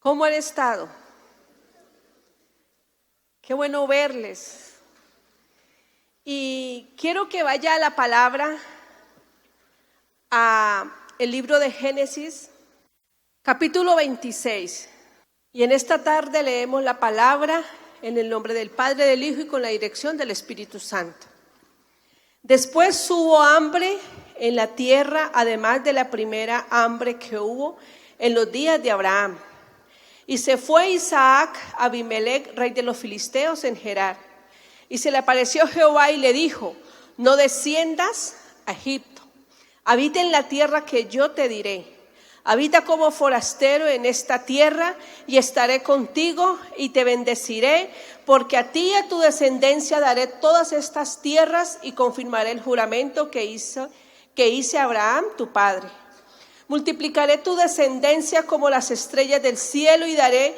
¿Cómo han estado? Qué bueno verles. Y quiero que vaya a la palabra, a el libro de Génesis, capítulo 26. Y en esta tarde leemos la palabra en el nombre del Padre, del Hijo y con la dirección del Espíritu Santo. Después hubo hambre en la tierra, además de la primera hambre que hubo en los días de Abraham. Y se fue Isaac a Abimelec, rey de los filisteos, en Gerar. Y se le apareció Jehová y le dijo: no desciendas a Egipto, habita en la tierra que yo te diré. Habita como forastero en esta tierra, y estaré contigo y te bendeciré, porque a ti y a tu descendencia daré todas estas tierras, y confirmaré el juramento que hice a Abraham tu padre. Multiplicaré tu descendencia como las estrellas del cielo, y daré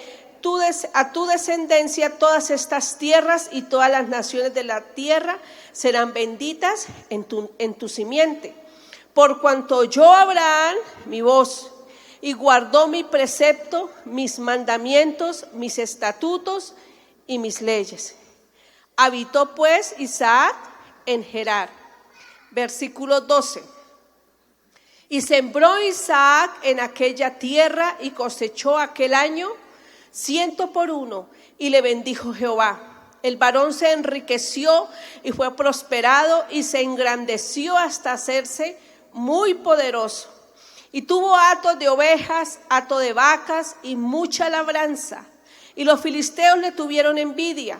a tu descendencia todas estas tierras, y todas las naciones de la tierra serán benditas en tu simiente. Por cuanto oyó Abraham mi voz, y guardó mi precepto, mis mandamientos, mis estatutos y mis leyes. Habitó pues Isaac en Gerar. Versículo 12. Y sembró Isaac en aquella tierra, y cosechó aquel año 100 por 1, y le bendijo Jehová. El varón se enriqueció y fue prosperado, y se engrandeció hasta hacerse muy poderoso. Y tuvo hato de ovejas, hato de vacas y mucha labranza. Y los filisteos le tuvieron envidia.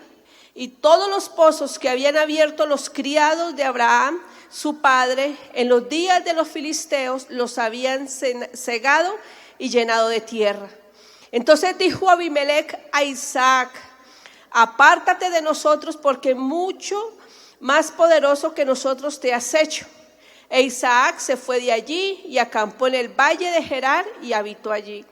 Y todos los pozos que habían abierto los criados de Abraham, su padre, en los días de los filisteos, los habían cegado y llenado de tierra. Entonces dijo Abimelec a Isaac: apártate de nosotros, porque mucho más poderoso que nosotros te has hecho. E Isaac se fue de allí y acampó en el valle de Gerar y habitó allí.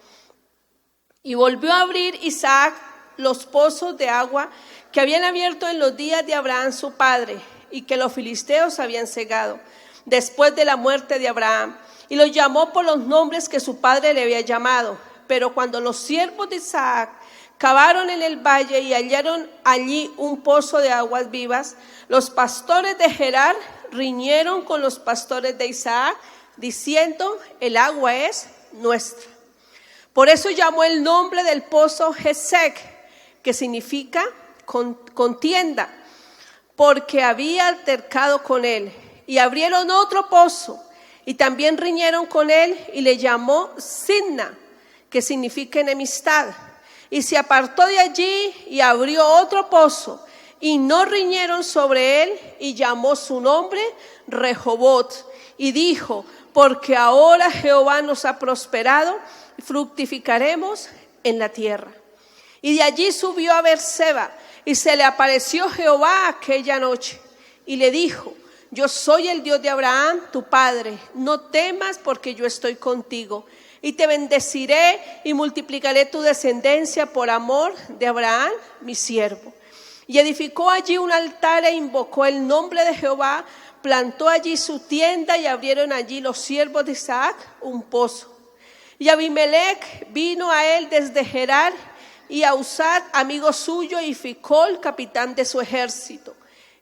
Y volvió a abrir Isaac los pozos de agua que habían abierto en los días de Abraham su padre, y que los filisteos habían cegado después de la muerte de Abraham, y los llamó por los nombres que su padre le había llamado. Pero cuando los siervos de Isaac cavaron en el valle y hallaron allí un pozo de aguas vivas, los pastores de Gerar riñeron con los pastores de Isaac, diciendo: el agua es nuestra. Por eso llamó el nombre del pozo Jesec, que significa contienda, porque había altercado con él. Y abrieron otro pozo, y también riñeron con él, y le llamó Sidna, que significa enemistad. Y se apartó de allí y abrió otro pozo, y no riñeron sobre él, y llamó su nombre Rehobot. Y dijo: porque ahora Jehová nos ha prosperado, y fructificaremos en la tierra. Y de allí subió a Beerseba, y se le apareció Jehová aquella noche, y le dijo: yo soy el Dios de Abraham tu padre, no temas, porque yo estoy contigo, y te bendeciré y multiplicaré tu descendencia por amor de Abraham mi siervo. Y edificó allí un altar e invocó el nombre de Jehová, plantó allí su tienda, y abrieron allí los siervos de Isaac un pozo. Y Abimelec vino a él desde Gerar, y a Usat, amigo suyo, y Ficol, capitán de su ejército.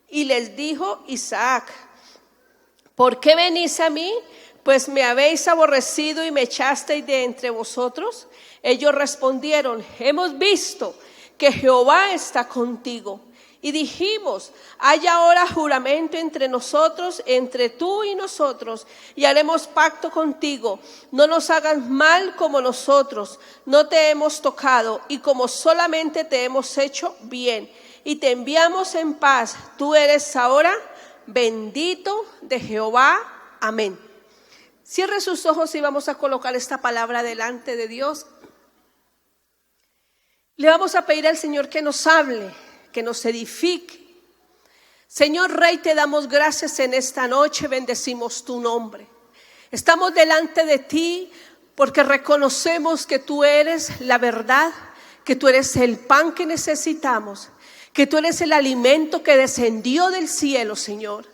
Y les dijo Isaac: ¿por qué venís a mí? Pues me habéis aborrecido y me echasteis de entre vosotros. Ellos respondieron: hemos visto que Jehová está contigo. Y dijimos: haya ahora juramento entre nosotros, entre tú y nosotros, y haremos pacto contigo. No nos hagas mal como nosotros no te hemos tocado, y como solamente te hemos hecho bien. Y te enviamos en paz. Tú eres ahora bendito de Jehová. Amén. Cierre sus ojos y vamos a colocar esta palabra delante de Dios. Le vamos a pedir al Señor que nos hable, que nos edifique. Señor Rey, te damos gracias en esta noche, bendecimos tu nombre. Estamos delante de ti porque reconocemos que tú eres la verdad, que tú eres el pan que necesitamos, que tú eres el alimento que descendió del cielo, Señor.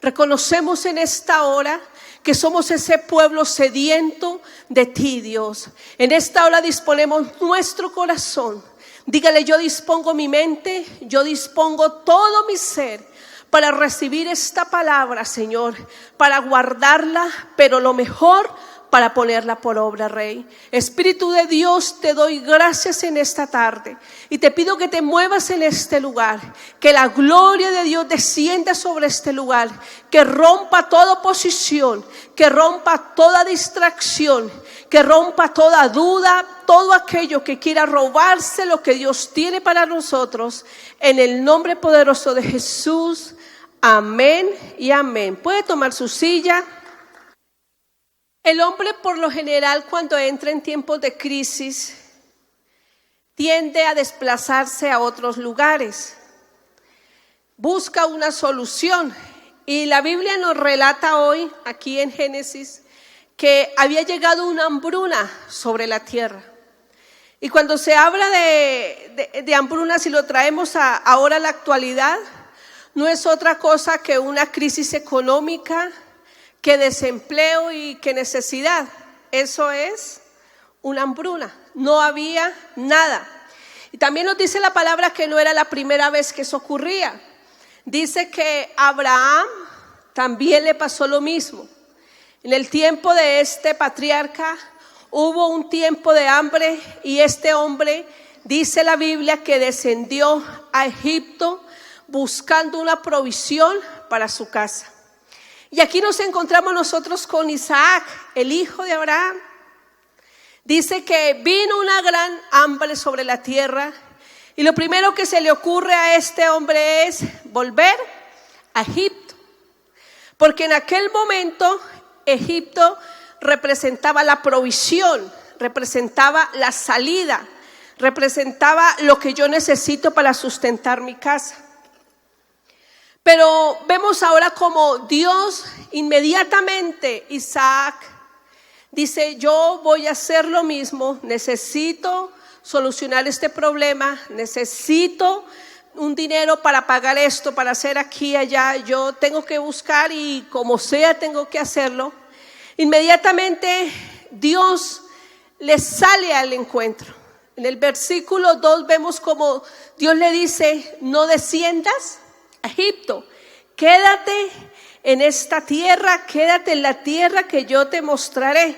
Reconocemos en esta hora que somos ese pueblo sediento de ti, Dios. En esta hora disponemos nuestro corazón. Dígale: yo dispongo mi mente, yo dispongo todo mi ser para recibir esta palabra, Señor, para guardarla, pero lo mejor, para ponerla por obra, Rey. Espíritu de Dios, te doy gracias en esta tarde y te pido que te muevas en este lugar, que la gloria de Dios descienda sobre este lugar, que rompa toda oposición, que rompa toda distracción, que rompa toda duda, todo aquello que quiera robarse lo que Dios tiene para nosotros, en el nombre poderoso de Jesús. Amén y amén. Puede tomar su silla. El hombre, por lo general, cuando entra en tiempos de crisis, tiende a desplazarse a otros lugares. Busca una solución. Y la Biblia nos relata hoy, aquí en Génesis, que había llegado una hambruna sobre la tierra. Y cuando se habla de hambruna, si lo traemos ahora a la actualidad, no es otra cosa que una crisis económica, que desempleo y que necesidad. Eso es una hambruna. No había nada. Y también nos dice la palabra que no era la primera vez que eso ocurría. Dice que a Abraham también le pasó lo mismo. En el tiempo de este patriarca hubo un tiempo de hambre y este hombre, dice la Biblia, que descendió a Egipto buscando una provisión para su casa. Y aquí nos encontramos nosotros con Isaac, el hijo de Abraham. Dice que vino una gran hambre sobre la tierra y lo primero que se le ocurre a este hombre es volver a Egipto. Porque en aquel momento Egipto representaba la provisión, representaba la salida, representaba lo que yo necesito para sustentar mi casa. Pero vemos ahora como Dios inmediatamente, Isaac dice: yo voy a hacer lo mismo, necesito solucionar este problema, necesito un dinero para pagar esto, para hacer aquí y allá, yo tengo que buscar y como sea tengo que hacerlo. Inmediatamente Dios le sale al encuentro. En el versículo 2 vemos como Dios le dice: no desciendas a Egipto, quédate en esta tierra, quédate en la tierra que yo te mostraré.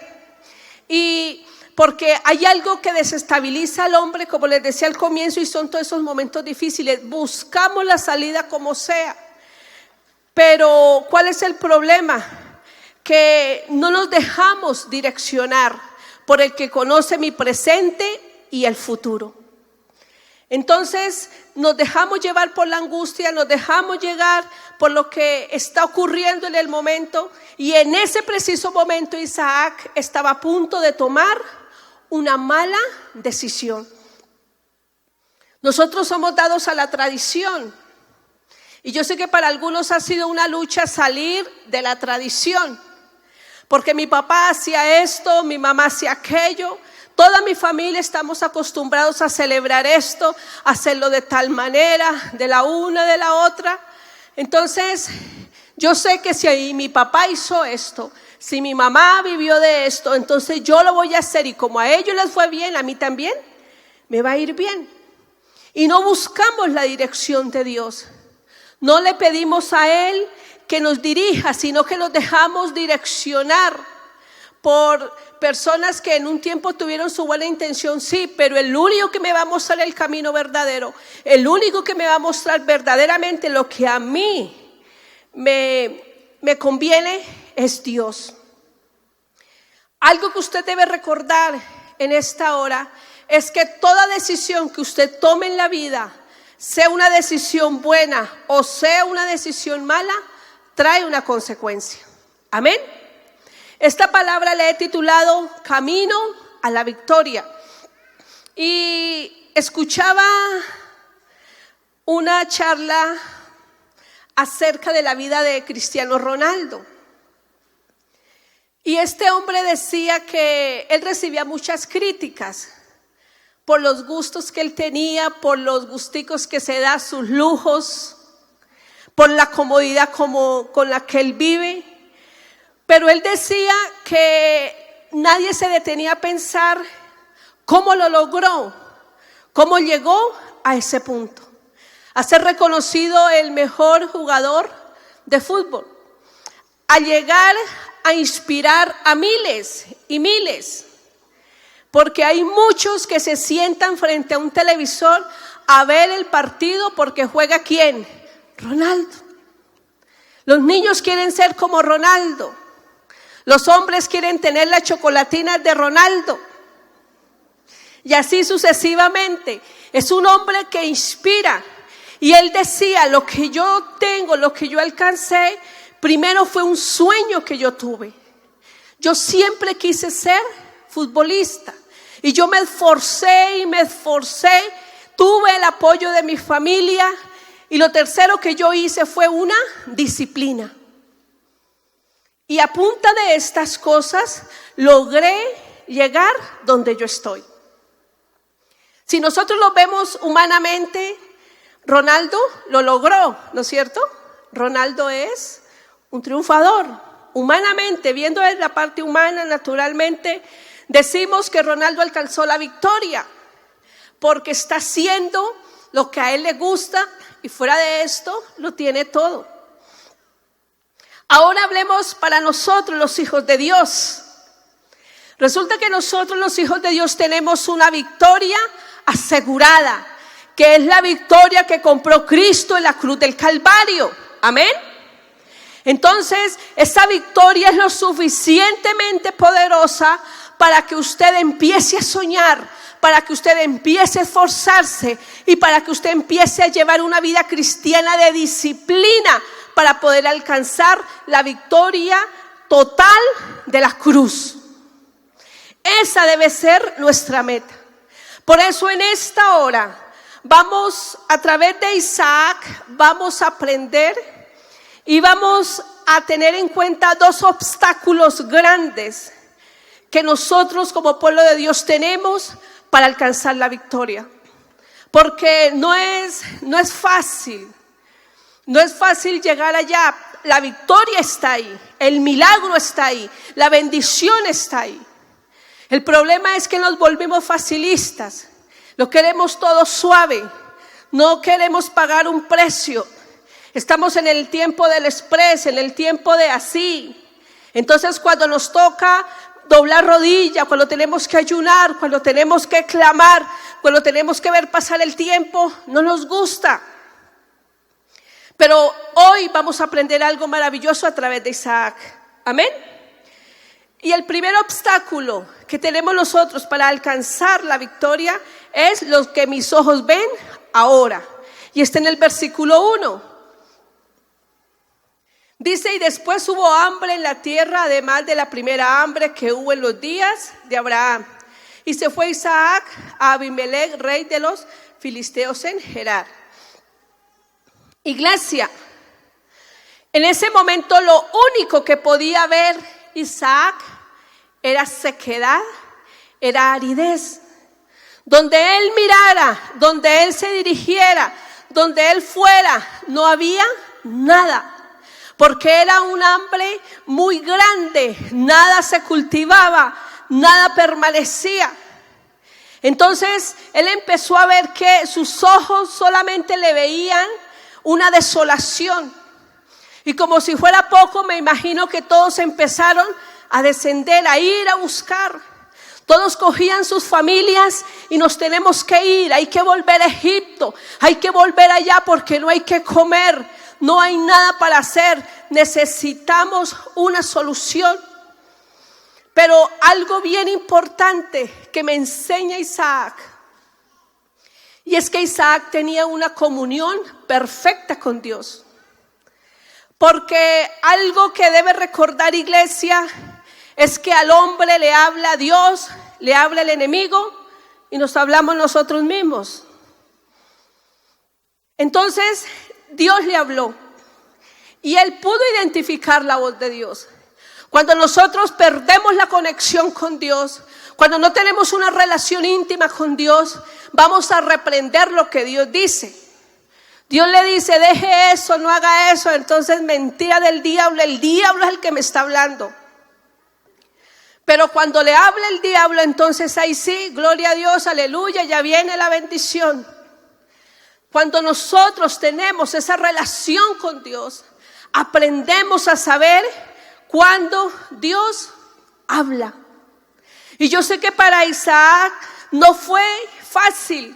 Y porque hay algo que desestabiliza al hombre, como les decía al comienzo, y son todos esos momentos difíciles. Buscamos la salida como sea, pero ¿cuál es el problema? Que no nos dejamos direccionar por el que conoce mi presente y el futuro. Entonces nos dejamos llevar por la angustia, nos dejamos llevar por lo que está ocurriendo en el momento, y en ese preciso momento Isaac estaba a punto de tomar una mala decisión. Nosotros somos dados a la tradición, y yo sé que para algunos ha sido una lucha salir de la tradición, porque mi papá hacía esto, mi mamá hacía aquello. Toda mi familia estamos acostumbrados a celebrar esto, a hacerlo de tal manera, de la una, de la otra. Entonces, yo sé que si mi papá hizo esto, si mi mamá vivió de esto, entonces yo lo voy a hacer, y como a ellos les fue bien, a mí también me va a ir bien. Y no buscamos la dirección de Dios. No le pedimos a Él que nos dirija, sino que nos dejamos direccionar por personas que en un tiempo tuvieron su buena intención, sí, pero el único que me va a mostrar el camino verdadero, el único que me va a mostrar verdaderamente lo que a mí me conviene es Dios. Algo que usted debe recordar en esta hora es que toda decisión que usted tome en la vida, sea una decisión buena o sea una decisión mala, trae una consecuencia. Amén. Esta palabra le he titulado Camino a la Victoria. Y escuchaba una charla acerca de la vida de Cristiano Ronaldo. Y este hombre decía que él recibía muchas críticas por los gustos que él tenía, por los gusticos que se da, sus lujos, por la comodidad con la que él vive. Pero él decía que nadie se detenía a pensar cómo lo logró, cómo llegó a ese punto, a ser reconocido el mejor jugador de fútbol, a llegar a inspirar a miles y miles, porque hay muchos que se sientan frente a un televisor a ver el partido porque juega ¿quién? Ronaldo. Los niños quieren ser como Ronaldo, los hombres quieren tener las chocolatinas de Ronaldo, y así sucesivamente. Es un hombre que inspira. Y él decía, lo que yo tengo, lo que yo alcancé, primero fue un sueño que yo tuve. Yo siempre quise ser futbolista. Y yo me esforcé y me esforcé. Tuve el apoyo de mi familia. Y lo tercero que yo hice fue una disciplina. Y a punta de estas cosas logré llegar donde yo estoy. Si nosotros lo vemos humanamente, Ronaldo lo logró, ¿no es cierto? Ronaldo es un triunfador. Humanamente, viendo en la parte humana, naturalmente, decimos que Ronaldo alcanzó la victoria porque está haciendo lo que a él le gusta y fuera de esto lo tiene todo. Ahora hablemos para nosotros, los hijos de Dios. Resulta que nosotros, los hijos de Dios, tenemos una victoria asegurada, que es la victoria que compró Cristo en la cruz del Calvario. Amén. Entonces, esa victoria es lo suficientemente poderosa para que usted empiece a soñar, para que usted empiece a esforzarse y para que usted empiece a llevar una vida cristiana de disciplina para poder alcanzar la victoria total de la cruz. Esa debe ser nuestra meta. Por eso en esta hora vamos, a través de Isaac, vamos a aprender y vamos a tener en cuenta dos obstáculos grandes que nosotros como pueblo de Dios tenemos para alcanzar la victoria. Porque no es fácil llegar allá. La victoria está ahí, el milagro está ahí, la bendición está ahí. El problema es que nos volvimos facilistas, lo queremos todo suave, no queremos pagar un precio. Estamos en el tiempo del express, en el tiempo de así. Entonces cuando nos toca doblar rodilla, cuando tenemos que ayunar, cuando tenemos que clamar, cuando tenemos que ver pasar el tiempo, no nos gusta. Pero hoy vamos a aprender algo maravilloso a través de Isaac. Amén. Y el primer obstáculo que tenemos nosotros para alcanzar la victoria es lo que mis ojos ven ahora. Y está en el versículo 1. Dice, y después hubo hambre en la tierra, además de la primera hambre que hubo en los días de Abraham. Y se fue Isaac a Abimelech, rey de los filisteos en Gerar. Iglesia, en ese momento lo único que podía ver Isaac era sequedad, era aridez. Donde él mirara, donde él se dirigiera, donde él fuera, no había nada. Porque era un hambre muy grande, nada se cultivaba, nada permanecía. Entonces él empezó a ver que sus ojos solamente le veían una desolación. Y como si fuera poco, me imagino que todos empezaron a descender, a ir a buscar. Todos cogían sus familias y nos tenemos que ir, hay que volver a Egipto, hay que volver allá porque no hay que comer, no hay nada para hacer, necesitamos una solución. Pero algo bien importante que me enseña Isaac, y es que Isaac tenía una comunión perfecta con Dios. Porque algo que debe recordar, iglesia, es que al hombre le habla Dios, le habla el enemigo y nos hablamos nosotros mismos. Entonces Dios le habló y él pudo identificar la voz de Dios. Cuando nosotros perdemos la conexión con Dios, cuando no tenemos una relación íntima con Dios, vamos a reprender lo que Dios dice. Dios le dice, deje eso, no haga eso. Entonces mentira del diablo, el diablo es el que me está hablando. Pero cuando le habla el diablo, entonces ahí sí, gloria a Dios, aleluya, ya viene la bendición. Cuando nosotros tenemos esa relación con Dios, aprendemos a saber cuando Dios habla. Y yo sé que para Isaac no fue fácil,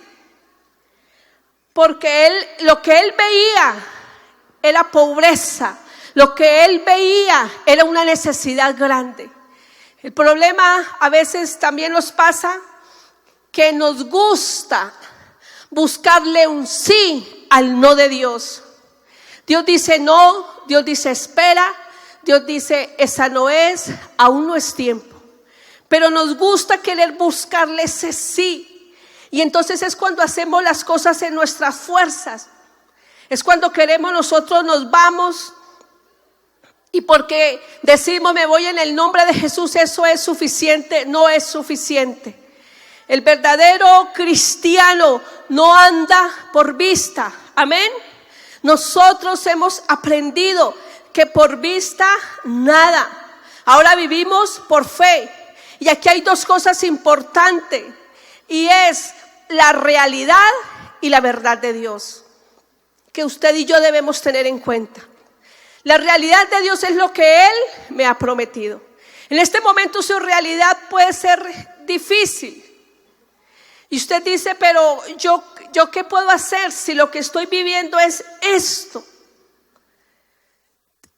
porque lo que él veía era pobreza, lo que él veía era una necesidad grande. El problema a veces también nos pasa que nos gusta buscarle un sí al no de Dios. Dios dice no, Dios dice espera, Dios dice esa no es, aún no es tiempo. Pero nos gusta querer buscarle ese sí. Y entonces es cuando hacemos las cosas en nuestras fuerzas. Es cuando queremos nosotros nos vamos. Y porque decimos me voy en el nombre de Jesús, eso es suficiente, no es suficiente. El verdadero cristiano no anda por vista. Amén. Nosotros hemos aprendido que por vista nada. Ahora vivimos por fe. Y aquí hay dos cosas importantes. Y es la realidad y la verdad de Dios, que usted y yo debemos tener en cuenta. La realidad de Dios es lo que Él me ha prometido. En este momento su realidad puede ser difícil. Y usted dice, pero yo ¿qué puedo hacer si lo que estoy viviendo es esto?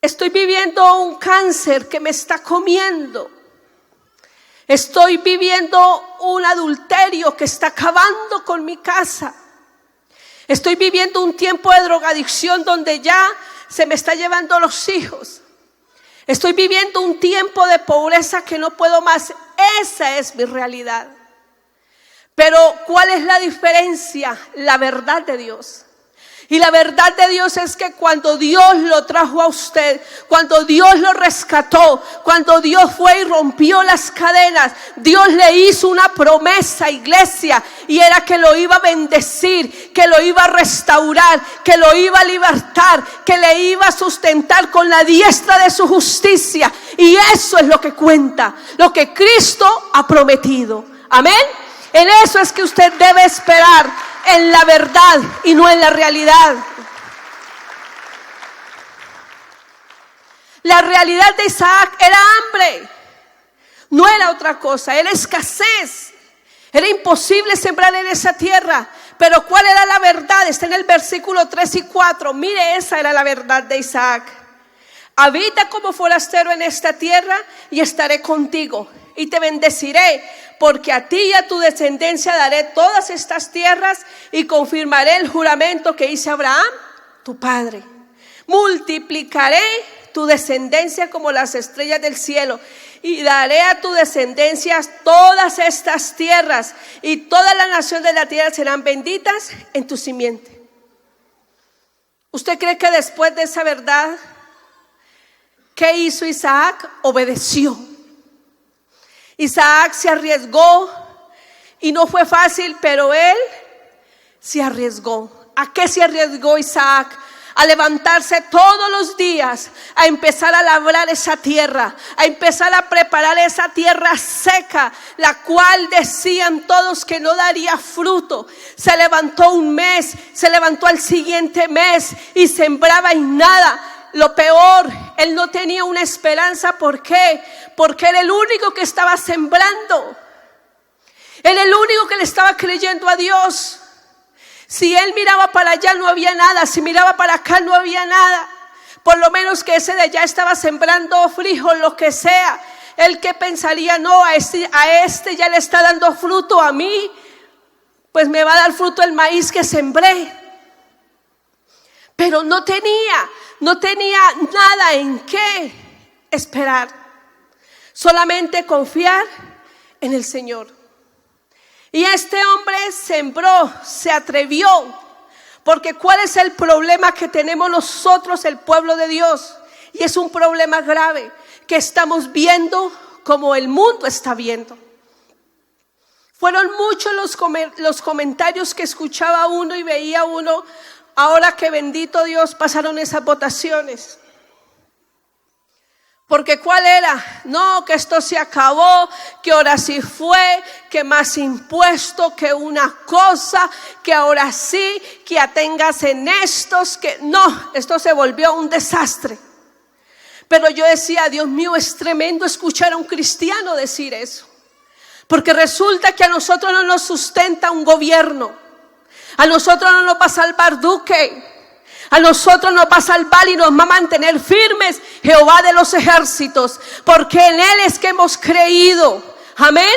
Estoy viviendo un cáncer que me está comiendo. Estoy viviendo un adulterio que está acabando con mi casa. Estoy viviendo un tiempo de drogadicción donde ya se me está llevando los hijos. Estoy viviendo un tiempo de pobreza que no puedo más. Esa es mi realidad. Pero ¿cuál es la diferencia? La verdad de Dios. Y la verdad de Dios es que cuando Dios lo trajo a usted, cuando Dios lo rescató, cuando Dios fue y rompió las cadenas, Dios le hizo una promesa, iglesia, y era que lo iba a bendecir, que lo iba a restaurar, que lo iba a libertar, que le iba a sustentar con la diestra de su justicia. Y eso es lo que cuenta, lo que Cristo ha prometido. Amén. En eso es que usted debe esperar, en la verdad y no en la realidad. La realidad de Isaac era hambre, no era otra cosa, era escasez. Era imposible sembrar en esa tierra. Pero ¿cuál era la verdad? Está en el versículo 3 y 4. Mire, esa era la verdad de Isaac. Habita como forastero en esta tierra y estaré contigo y te bendeciré, porque a ti y a tu descendencia daré todas estas tierras y confirmaré el juramento que hice a Abraham, tu padre. Multiplicaré tu descendencia como las estrellas del cielo y daré a tu descendencia todas estas tierras y toda la nación de la tierra serán benditas en tu simiente. ¿Usted cree que después de esa verdad, qué hizo Isaac? Obedeció. Isaac se arriesgó y no fue fácil, pero él se arriesgó. ¿A qué se arriesgó Isaac? A levantarse todos los días, a empezar a labrar esa tierra, a empezar a preparar esa tierra seca, la cual decían todos que no daría fruto. Se levantó un mes, se levantó al siguiente mes y sembraba y nada. Lo peor, él no tenía una esperanza. ¿Por qué? Porque era el único que estaba sembrando. Era el único que le estaba creyendo a Dios. Si él miraba para allá no había nada, si miraba para acá no había nada. Por lo menos que ese de allá estaba sembrando frijol, lo que sea. Él que pensaría, no, a este ya le está dando fruto, a mí pues me va a dar fruto el maíz que sembré. Pero no tenía nada en qué esperar, solamente confiar en el Señor. Y este hombre sembró, se atrevió, porque ¿cuál es el problema que tenemos nosotros, el pueblo de Dios? Y es un problema grave, que estamos viendo como el mundo está viendo. Fueron muchos los comentarios que escuchaba uno y veía uno ahora que bendito Dios pasaron esas votaciones. Porque ¿cuál era? No, que esto se acabó, que ahora sí fue, que más impuesto, que una cosa, que ahora sí, que atengas en estos, que no, esto se volvió un desastre. Pero yo decía, Dios mío, es tremendo escuchar a un cristiano decir eso. Porque resulta que a nosotros no nos sustenta un gobierno, a nosotros no nos va a salvar Duque. A nosotros nos va a salvar y nos va a mantener firmes Jehová de los ejércitos, porque en Él es que hemos creído. Amén.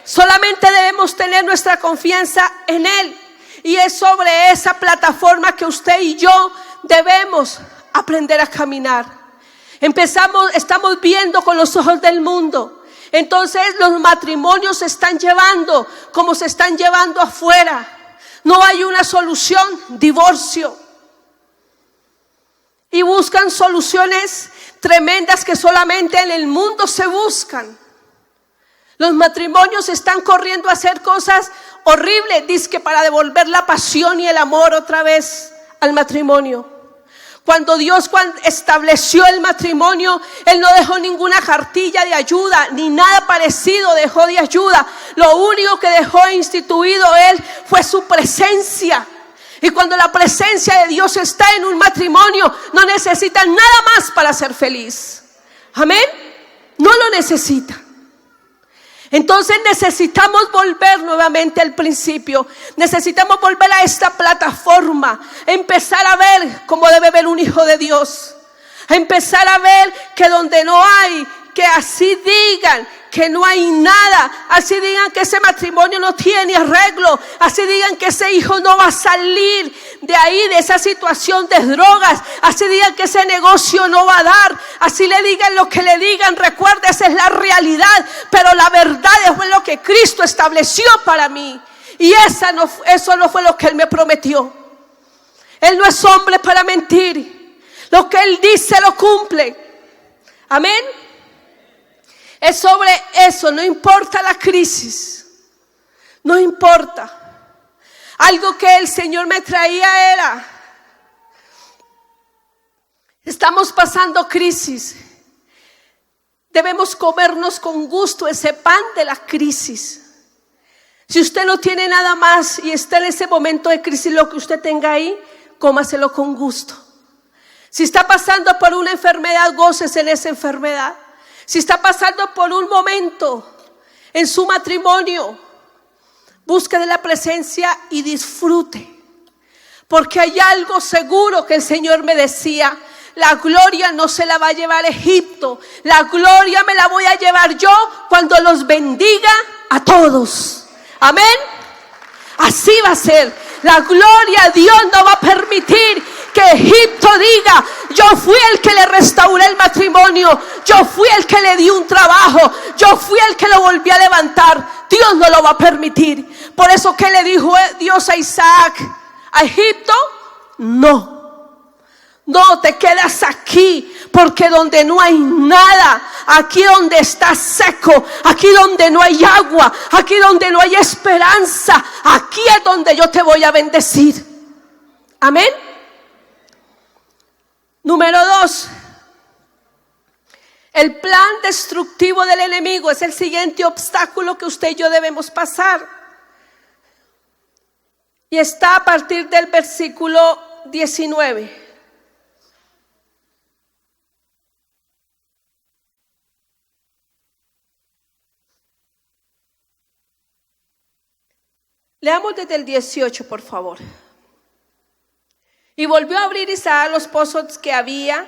Solamente debemos tener nuestra confianza en Él. Y es sobre esa plataforma que usted y yo debemos aprender a caminar. Estamos viendo con los ojos del mundo. Entonces los matrimonios se están llevando como se están llevando afuera. No hay una solución, divorcio. Y buscan soluciones tremendas que solamente en el mundo se buscan. Los matrimonios están corriendo a hacer cosas horribles, dizque para devolver la pasión y el amor otra vez al matrimonio. Cuando Dios estableció el matrimonio, Él no dejó ninguna cartilla de ayuda, ni nada parecido dejó de ayuda. Lo único que dejó instituido Él fue su presencia. Y cuando la presencia de Dios está en un matrimonio, no necesitan nada más para ser feliz. Amén. No lo necesitan. Entonces necesitamos volver nuevamente al principio. Necesitamos volver a esta plataforma. Empezar a ver cómo debe ver un hijo de Dios. Empezar a ver que donde no hay, que así digan que no hay nada, así digan que ese matrimonio no tiene arreglo, así digan que ese hijo no va a salir de ahí, de esa situación de drogas, así digan que ese negocio no va a dar, así le digan lo que le digan. Recuerda, esa es la realidad, pero la verdad es lo que Cristo estableció para mí, y eso no fue lo que Él me prometió. Él no es hombre para mentir, lo que Él dice lo cumple. Amén. Es sobre eso, no importa la crisis, no importa. Algo que el Señor me traía era, estamos pasando crisis, debemos comernos con gusto ese pan de la crisis. Si usted no tiene nada más y está en ese momento de crisis, lo que usted tenga ahí, cómaselo con gusto. Si está pasando por una enfermedad, gócese en esa enfermedad. Si está pasando por un momento en su matrimonio, busque de la presencia y disfrute. Porque hay algo seguro que el Señor me decía: la gloria no se la va a llevar Egipto, la gloria me la voy a llevar yo cuando los bendiga a todos. Amén. Así va a ser. La gloria a Dios no va a permitir que Egipto diga: yo fui el que le restauré el matrimonio, yo fui el que le di un trabajo, yo fui el que lo volví a levantar. Dios no lo va a permitir. Por eso, ¿qué le dijo Dios a Isaac? ¿A Egipto? No. No, te quedas aquí, porque donde no hay nada, aquí donde está seco, aquí donde no hay agua, aquí donde no hay esperanza, aquí es donde yo te voy a bendecir. Amén. Número 2. El plan destructivo del enemigo es el siguiente obstáculo que usted y yo debemos pasar. Y está a partir del versículo 19. Leamos desde el 18, por favor. Y volvió a abrir Isaac los pozos que habían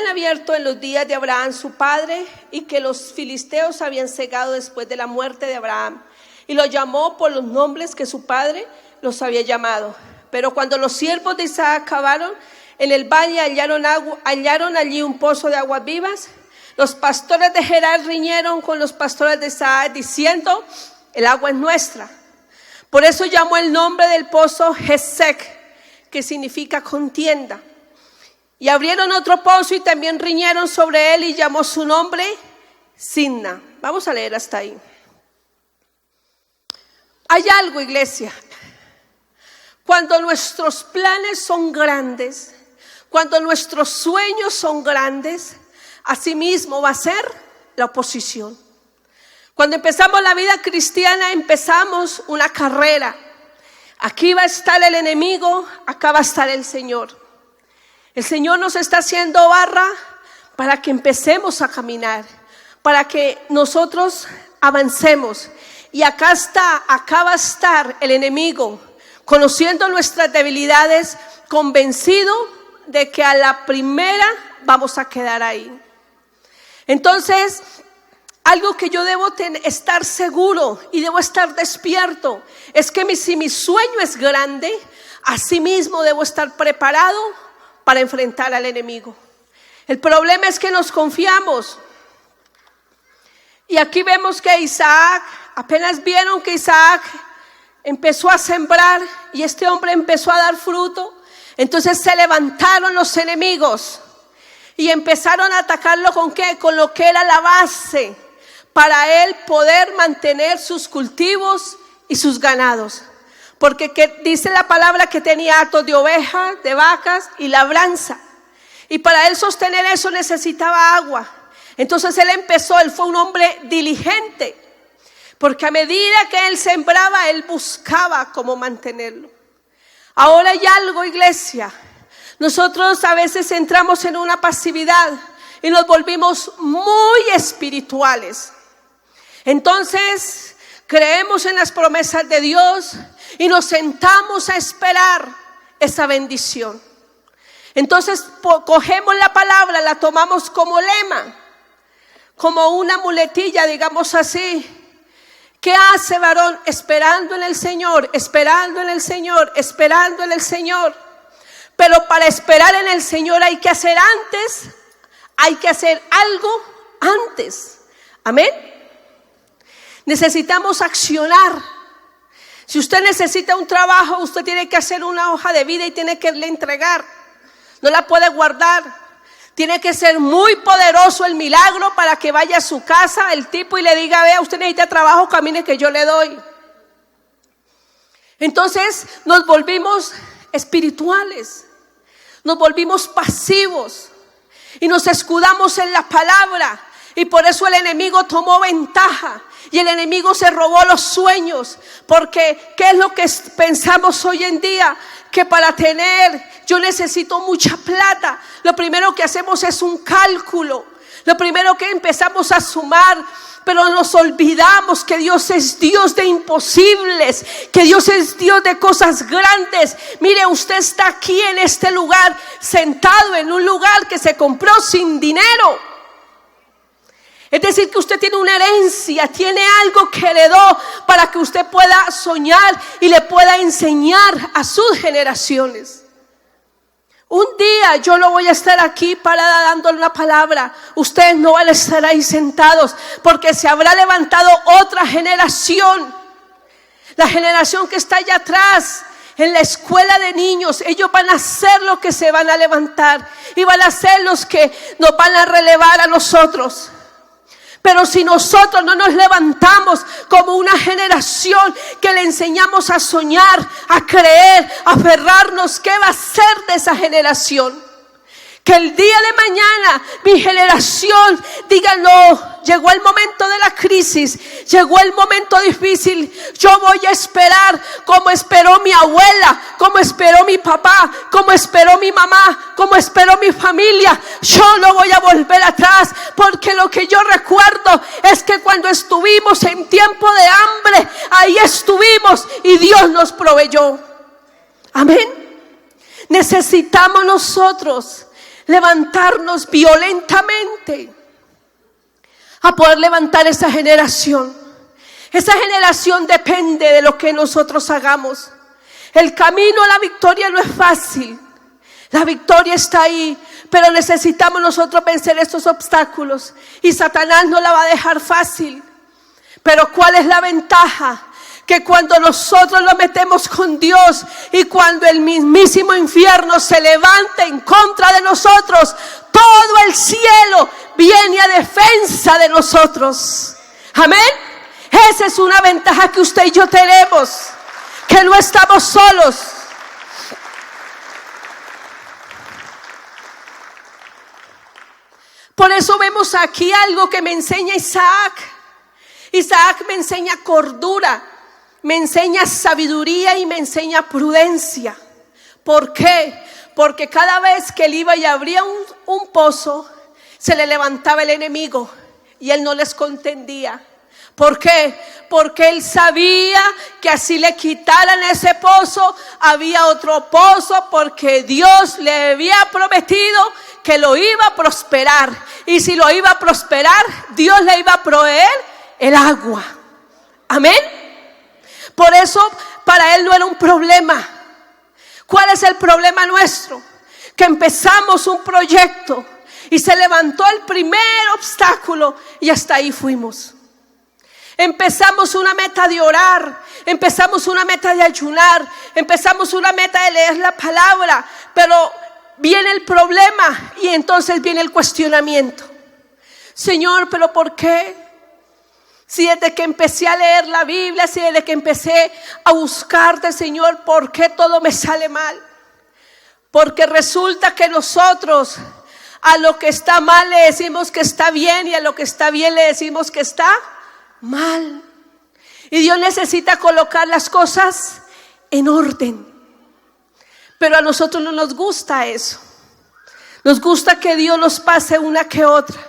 abierto en los días de Abraham su padre, y que los filisteos habían cegado después de la muerte de Abraham. Y lo llamó por los nombres que su padre los había llamado. Pero cuando los siervos de Isaac cavaron en el valle, hallaron allí un pozo de aguas vivas. Los pastores de Gerar riñeron con los pastores de Isaac, diciendo: el agua es nuestra. Por eso llamó el nombre del pozo Jesec, que significa contienda. Y abrieron otro pozo y también riñeron sobre él, y llamó su nombre Sidna. Vamos a leer hasta ahí. Hay algo, iglesia. Cuando nuestros planes son grandes, cuando nuestros sueños son grandes, asimismo va a ser la oposición. Cuando empezamos la vida cristiana, empezamos una carrera. Aquí va a estar el enemigo, acá va a estar el Señor. El Señor nos está haciendo barra para que empecemos a caminar, para que nosotros avancemos. Y acá va a estar el enemigo, conociendo nuestras debilidades, convencido de que a la primera vamos a quedar ahí. Entonces, algo que yo debo estar seguro y debo estar despierto es que si mi sueño es grande, asimismo debo estar preparado para enfrentar al enemigo. El problema es que nos confiamos. Y aquí vemos que Isaac, apenas vieron que Isaac empezó a sembrar y este hombre empezó a dar fruto, entonces se levantaron los enemigos y empezaron a atacarlo ¿con qué? Con lo que era la base para él poder mantener sus cultivos y sus ganados. Porque dice la palabra que tenía hatos de ovejas, de vacas y labranza. Y para él sostener eso necesitaba agua. Entonces él fue un hombre diligente. Porque a medida que él sembraba, él buscaba cómo mantenerlo. Ahora hay algo, iglesia. Nosotros a veces entramos en una pasividad y nos volvimos muy espirituales. Entonces creemos en las promesas de Dios y nos sentamos a esperar esa bendición. Entonces cogemos la palabra, la tomamos como lema, como una muletilla, digamos así. ¿Qué hace, varón? Esperando en el Señor, esperando en el Señor, esperando en el Señor. Pero para esperar en el Señor hay que hacer algo antes. Amén. Necesitamos accionar. Si usted necesita un trabajo, usted tiene que hacer una hoja de vida y tiene que le entregar. No la puede guardar. Tiene que ser muy poderoso el milagro para que vaya a su casa el tipo y le diga: vea, usted necesita trabajo, camine que yo le doy. Entonces nos volvimos espirituales, nos volvimos pasivos y nos escudamos en la palabra. Y por eso el enemigo tomó ventaja y el enemigo se robó los sueños. Porque ¿qué es lo que pensamos hoy en día? Que para yo necesito mucha plata. Lo primero que hacemos es un cálculo. Lo primero que empezamos a sumar. Pero nos olvidamos que Dios es Dios de imposibles, que Dios es Dios de cosas grandes. Mire, usted está aquí en este lugar, sentado en un lugar que se compró sin dinero. Es decir, que usted tiene una herencia, tiene algo que heredó para que usted pueda soñar y le pueda enseñar a sus generaciones. Un día yo no voy a estar aquí parada dándole una palabra. Ustedes no van a estar ahí sentados porque se habrá levantado otra generación. La generación que está allá atrás en la escuela de niños. Ellos van a ser los que se van a levantar y van a ser los que nos van a relevar a nosotros. Pero si nosotros no nos levantamos como una generación que le enseñamos a soñar, a creer, a aferrarnos, ¿qué va a ser de esa generación? Que el día de mañana mi generación diga: no, llegó el momento de la crisis, llegó el momento difícil. Yo voy a esperar como esperó mi abuela, como esperó mi papá, como esperó mi mamá, como esperó mi familia. Yo no voy a volver atrás, porque lo que yo recuerdo es que cuando estuvimos en tiempo de hambre, ahí estuvimos y Dios nos proveyó. Amén. Necesitamos nosotros levantarnos violentamente a poder levantar esa generación. Esa generación depende de lo que nosotros hagamos. El camino a la victoria no es fácil. La victoria está ahí, pero necesitamos nosotros vencer estos obstáculos. Y Satanás no la va a dejar fácil. Pero ¿cuál es la ventaja? Que cuando nosotros lo metemos con Dios y cuando el mismísimo infierno se levanta en contra de nosotros, todo el cielo viene a defensa de nosotros. Amén. Esa es una ventaja que usted y yo tenemos, que no estamos solos. Por eso vemos aquí algo que me enseña Isaac. Isaac me enseña cordura, me enseña sabiduría y me enseña prudencia. ¿Por qué? Porque cada vez que él iba y abría un pozo, se le levantaba el enemigo y él no les contendía. ¿Por qué? Porque él sabía que así le quitaran ese pozo, había otro pozo, porque Dios le había prometido que lo iba a prosperar. Y si lo iba a prosperar, Dios le iba a proveer el agua. Amén. Por eso para él no era un problema. ¿Cuál es el problema nuestro? Que empezamos un proyecto y se levantó el primer obstáculo y hasta ahí fuimos. Empezamos una meta de orar, empezamos una meta de ayunar, empezamos una meta de leer la palabra, pero viene el problema y entonces viene el cuestionamiento. Señor, ¿pero por qué? Si desde que empecé a leer la Biblia, si desde que empecé a buscarte, Señor, ¿por qué todo me sale mal? Porque resulta que nosotros a lo que está mal le decimos que está bien y a lo que está bien le decimos que está mal. Y Dios necesita colocar las cosas en orden. Pero a nosotros no nos gusta eso. Nos gusta que Dios nos pase una que otra.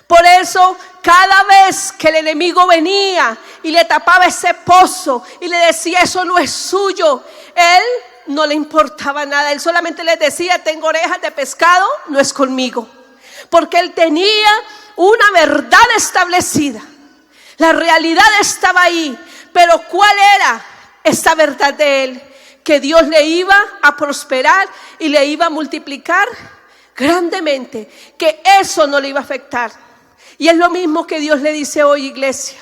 Por eso cada vez que el enemigo venía y le tapaba ese pozo y le decía eso no es suyo, él no le importaba nada. Él solamente les decía: tengo orejas de pescado, no es conmigo. Porque él tenía una verdad establecida. La realidad estaba ahí. Pero ¿cuál era esta verdad de él? Que Dios le iba a prosperar y le iba a multiplicar grandemente. Que eso no le iba a afectar. Y es lo mismo que Dios le dice hoy, iglesia.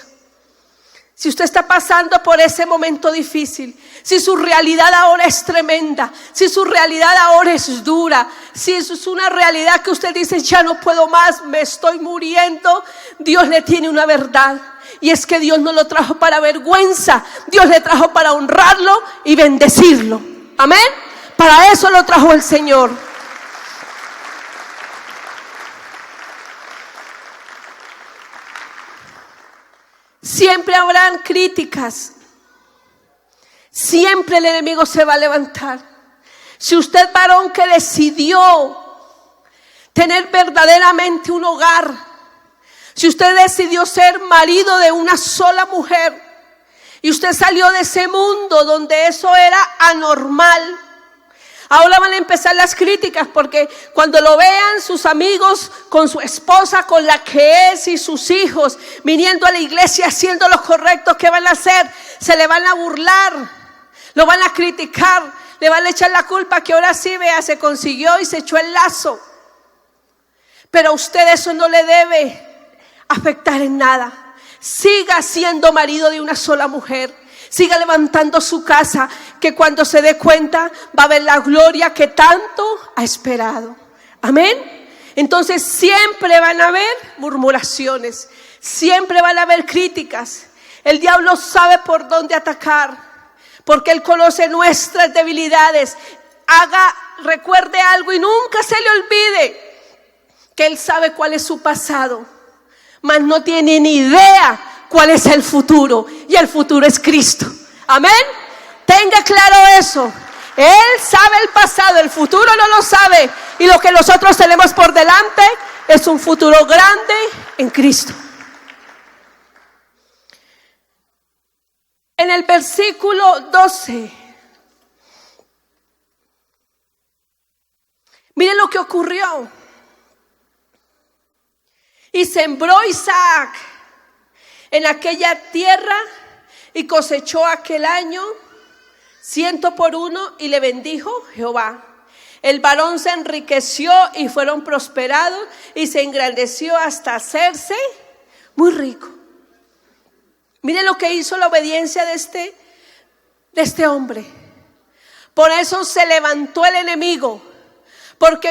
Si usted está pasando por ese momento difícil, si su realidad ahora es tremenda, si su realidad ahora es dura, si eso es una realidad que usted dice: ya no puedo más, me estoy muriendo, Dios le tiene una verdad. Y es que Dios no lo trajo para vergüenza, Dios le trajo para honrarlo y bendecirlo. Amén. Para eso lo trajo el Señor. Siempre habrán críticas. Siempre el enemigo se va a levantar. Si usted, varón, que decidió tener verdaderamente un hogar, si usted decidió ser marido de una sola mujer y usted salió de ese mundo donde eso era anormal, ahora van a empezar las críticas, porque cuando lo vean sus amigos con su esposa, con la que es, y sus hijos viniendo a la iglesia haciendo lo correcto, ¿qué van a hacer? Se le van a burlar, lo van a criticar, le van a echar la culpa que ahora sí, vea, se consiguió y se echó el lazo. Pero a usted eso no le debe afectar en nada. Siga siendo marido de una sola mujer. Siga levantando su casa, que cuando se dé cuenta va a ver la gloria que tanto ha esperado. Amén. Entonces siempre van a haber murmuraciones, siempre van a haber críticas. El diablo sabe por dónde atacar, porque él conoce nuestras debilidades. Recuerde algo y nunca se le olvide que él sabe cuál es su pasado, mas no tiene ni idea cuál es el futuro, y el futuro es Cristo. Amén. Tenga claro eso. Él sabe el pasado, el futuro no lo sabe, y lo que nosotros tenemos por delante es un futuro grande en Cristo. En el versículo 12, mire lo que ocurrió. Y sembró Isaac en aquella tierra y cosechó aquel año 100 por 1 y le bendijo Jehová. El varón se enriqueció y fueron prosperados y se engrandeció hasta hacerse muy rico. Mire lo que hizo la obediencia de este hombre. Por eso se levantó el enemigo. Porque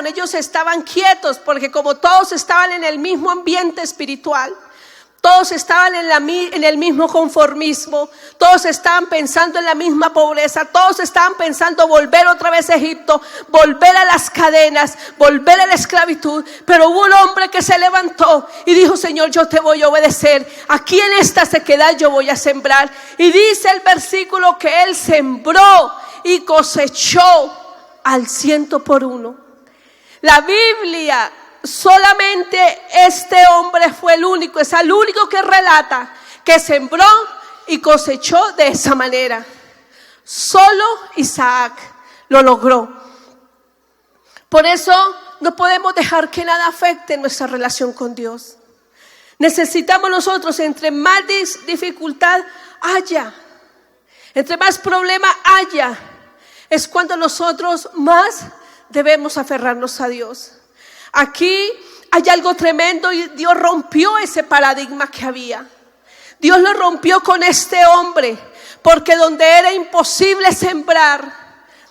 ellos estaban quietos, porque como todos estaban en el mismo ambiente espiritual, Todos estaban en el mismo conformismo, todos estaban pensando en la misma pobreza, todos estaban pensando volver otra vez a Egipto, volver a las cadenas, volver a la esclavitud. Pero hubo un hombre que se levantó y dijo: Señor, yo te voy a obedecer, aquí en esta sequedad yo voy a sembrar. Y dice el versículo que él sembró y cosechó al 100%. La Biblia, solamente este hombre fue el único, es el único que relata que sembró y cosechó de esa manera. Solo Isaac lo logró. Por eso no podemos dejar que nada afecte nuestra relación con Dios. Necesitamos nosotros, entre más dificultad haya, entre más problema haya, es cuando nosotros más debemos aferrarnos a Dios. Aquí hay algo tremendo y Dios rompió ese paradigma que había. Dios lo rompió con este hombre, porque donde era imposible sembrar,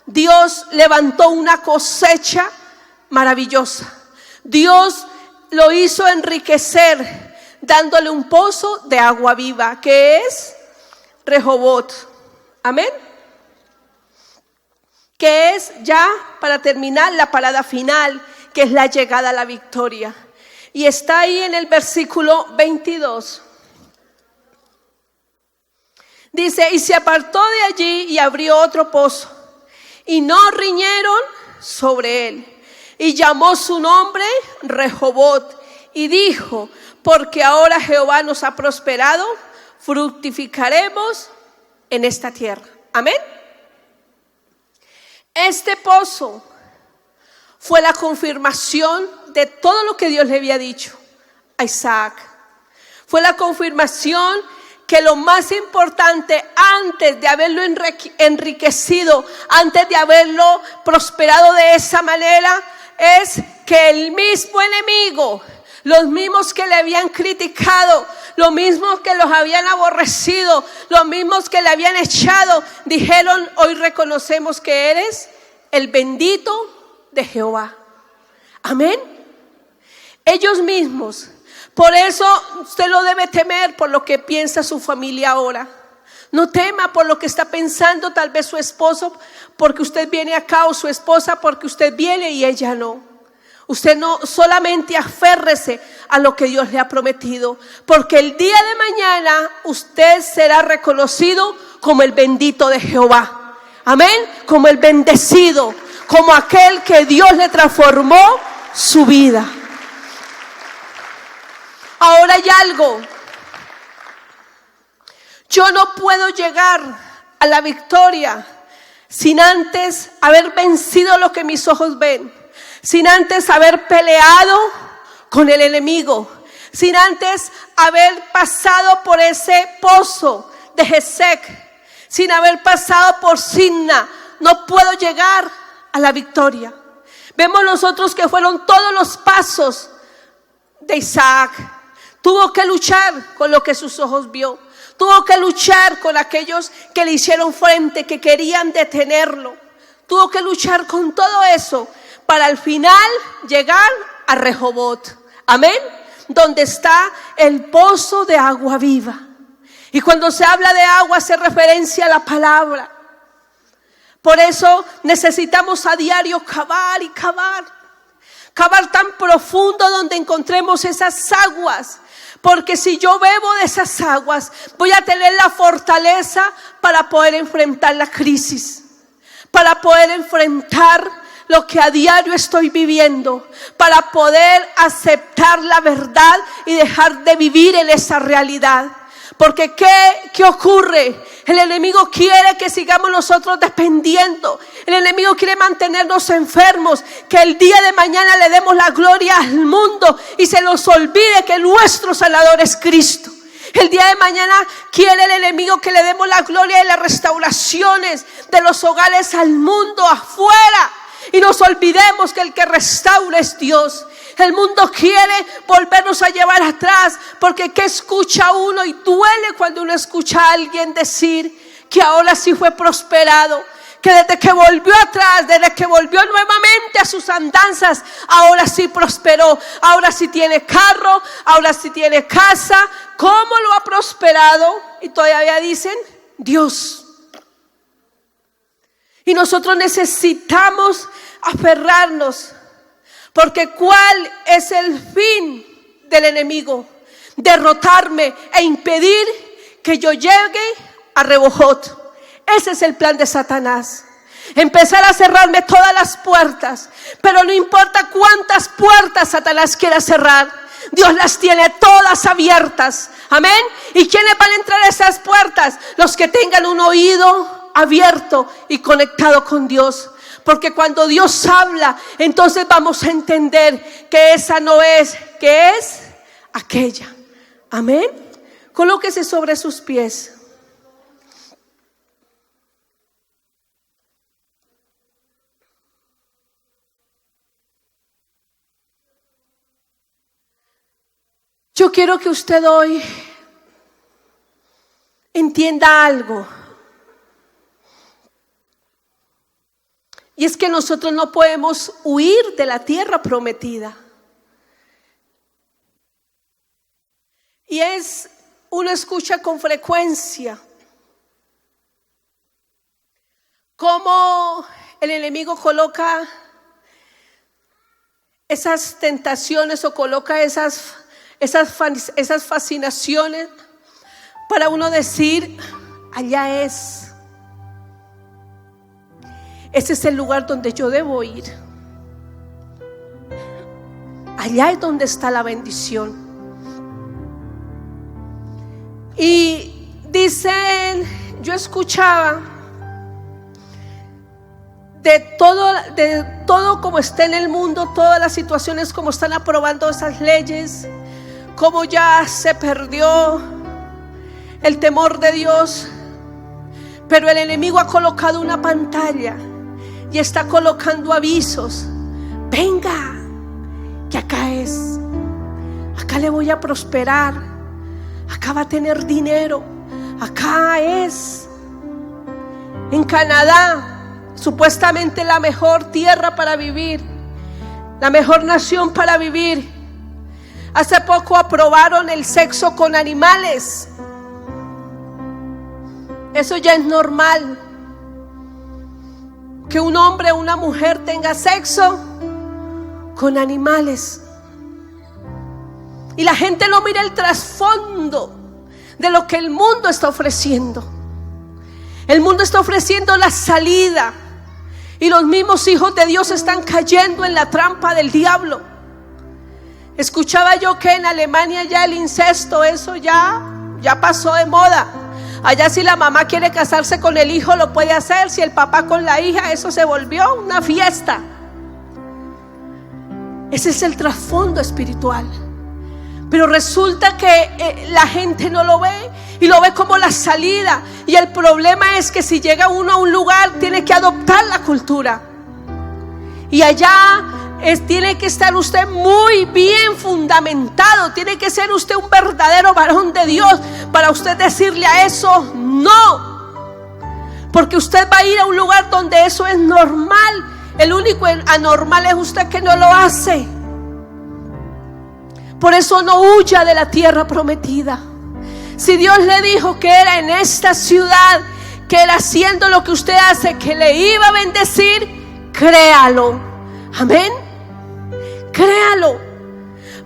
Dios levantó una cosecha maravillosa. Dios lo hizo enriquecer, dándole un pozo de agua viva, que es Rehobot. Amén. Que es, ya para terminar, la parada final, que es la llegada a la victoria. Y está ahí en el versículo 22. Dice: y se apartó de allí y abrió otro pozo, y no riñeron sobre él. Y llamó su nombre Rehobot, y dijo: porque ahora Jehová nos ha prosperado, fructificaremos en esta tierra. Amén. Este pozo fue la confirmación de todo lo que Dios le había dicho a Isaac. Fue la confirmación que lo más importante, antes de haberlo enriquecido, antes de haberlo prosperado de esa manera, es que el mismo enemigo, los mismos que le habían criticado, los mismos que los habían aborrecido, los mismos que le habían echado, dijeron: hoy reconocemos que eres el bendito de Jehová. Amén. Ellos mismos. Por eso usted no debe temer por lo que piensa su familia ahora. No tema por lo que está pensando tal vez su esposo, porque usted viene acá, o su esposa porque usted viene y ella no. Usted no, solamente aférrese a lo que Dios le ha prometido, porque el día de mañana usted será reconocido como el bendito de Jehová. Amén. Como el bendecido, como aquel que Dios le transformó su vida. Ahora hay algo. Yo no puedo llegar a la victoria sin antes haber vencido lo que mis ojos ven, sin antes haber peleado con el enemigo, sin antes haber pasado por ese pozo de Gesec, sin haber pasado por Simna. No puedo llegar a la victoria. Vemos nosotros que fueron todos los pasos de Isaac. Tuvo que luchar con lo que sus ojos vio. Tuvo que luchar con aquellos que le hicieron frente, que querían detenerlo. Tuvo que luchar con todo eso para al final llegar a Rehobot. Amén. Donde está el pozo de agua viva. Y cuando se habla de agua hace referencia a la palabra. Por eso necesitamos a diario cavar y cavar. Cavar tan profundo donde encontremos esas aguas. Porque si yo bebo de esas aguas, voy a tener la fortaleza para poder enfrentar la crisis. Para poder enfrentar lo que a diario estoy viviendo. Para poder aceptar la verdad y dejar de vivir en esa realidad. Porque ¿qué ocurre? El enemigo quiere que sigamos nosotros dependiendo. El enemigo quiere mantenernos enfermos. Que el día de mañana le demos la gloria al mundo y se nos olvide que nuestro Salvador es Cristo. El día de mañana quiere el enemigo que le demos la gloria de las restauraciones de los hogares al mundo afuera. Y nos olvidemos que el que restaura es Dios. El mundo quiere volvernos a llevar atrás, porque ¿qué escucha uno? Y duele cuando uno escucha a alguien decir que ahora sí fue prosperado, que desde que volvió atrás, desde que volvió nuevamente a sus andanzas, ahora sí prosperó, ahora sí tiene carro, ahora sí tiene casa. ¿Cómo lo ha prosperado? Y todavía dicen, Dios. Y nosotros necesitamos aferrarnos, porque ¿cuál es el fin del enemigo? Derrotarme e impedir que yo llegue a Rehoboth. Ese es el plan de Satanás. Empezar a cerrarme todas las puertas. Pero no importa cuántas puertas Satanás quiera cerrar, Dios las tiene todas abiertas. Amén. ¿Y quiénes van a entrar a esas puertas? Los que tengan un oído abierto y conectado con Dios. Porque cuando Dios habla, entonces vamos a entender que esa no es, que es aquella. Amén. Colóquese sobre sus pies. Yo quiero que usted hoy entienda algo. Y es que nosotros no podemos huir de la tierra prometida. Y uno escucha con frecuencia cómo el enemigo coloca esas tentaciones o coloca esas fascinaciones para uno decir, allá es. Ese es el lugar donde yo debo ir. Allá es donde está la bendición. Y dicen, yo escuchaba de todo como está en el mundo, todas las situaciones como están aprobando esas leyes, cómo ya se perdió el temor de Dios. Pero el enemigo ha colocado una pantalla y está colocando avisos. Venga, que acá es. Acá le voy a prosperar. Acá va a tener dinero. Acá es. En Canadá, supuestamente la mejor tierra para vivir, la mejor nación para vivir. Hace poco aprobaron el sexo con animales. Eso ya es normal. Que un hombre o una mujer tenga sexo con animales. Y la gente no mira el trasfondo de lo que el mundo está ofreciendo. El mundo está ofreciendo la salida. Y los mismos hijos de Dios están cayendo en la trampa del diablo. Escuchaba yo que en Alemania ya el incesto, eso ya pasó de moda. Allá si la mamá quiere casarse con el hijo lo puede hacer, si el papá con la hija, eso se volvió una fiesta. Ese es el trasfondo espiritual. Pero resulta que la gente no lo ve y lo ve como la salida. Y el problema es que si llega uno a un lugar tiene que adoptar la cultura. Y allá tiene que estar usted muy bien fundamentado. Tiene que ser usted un verdadero varón de Dios para usted decirle a eso no. Porque usted va a ir a un lugar donde eso es normal. El único anormal es usted que no lo hace. Por eso no huya de la tierra prometida. Si Dios le dijo que era en esta ciudad, que era haciendo lo que usted hace, que le iba a bendecir, créalo. Amén. Créalo.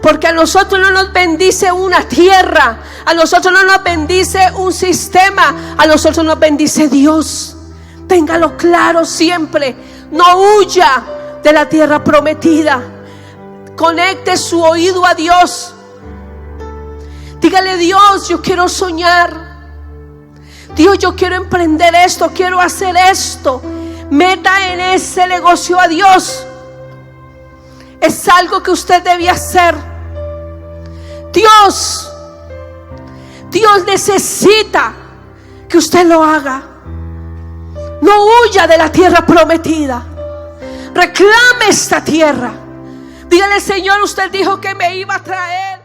Porque a nosotros no nos bendice una tierra, a nosotros no nos bendice un sistema, a nosotros nos bendice Dios. Téngalo claro siempre. No huya de la tierra prometida. Conecte su oído a Dios. Dígale: Dios, yo quiero soñar. Dios, yo quiero emprender esto, quiero hacer esto. Meta en ese negocio a Dios. Es algo que usted debe hacer. Dios necesita que usted lo haga. No huya de la tierra prometida. Reclame esta tierra. Dígale: Señor, usted dijo que me iba a traer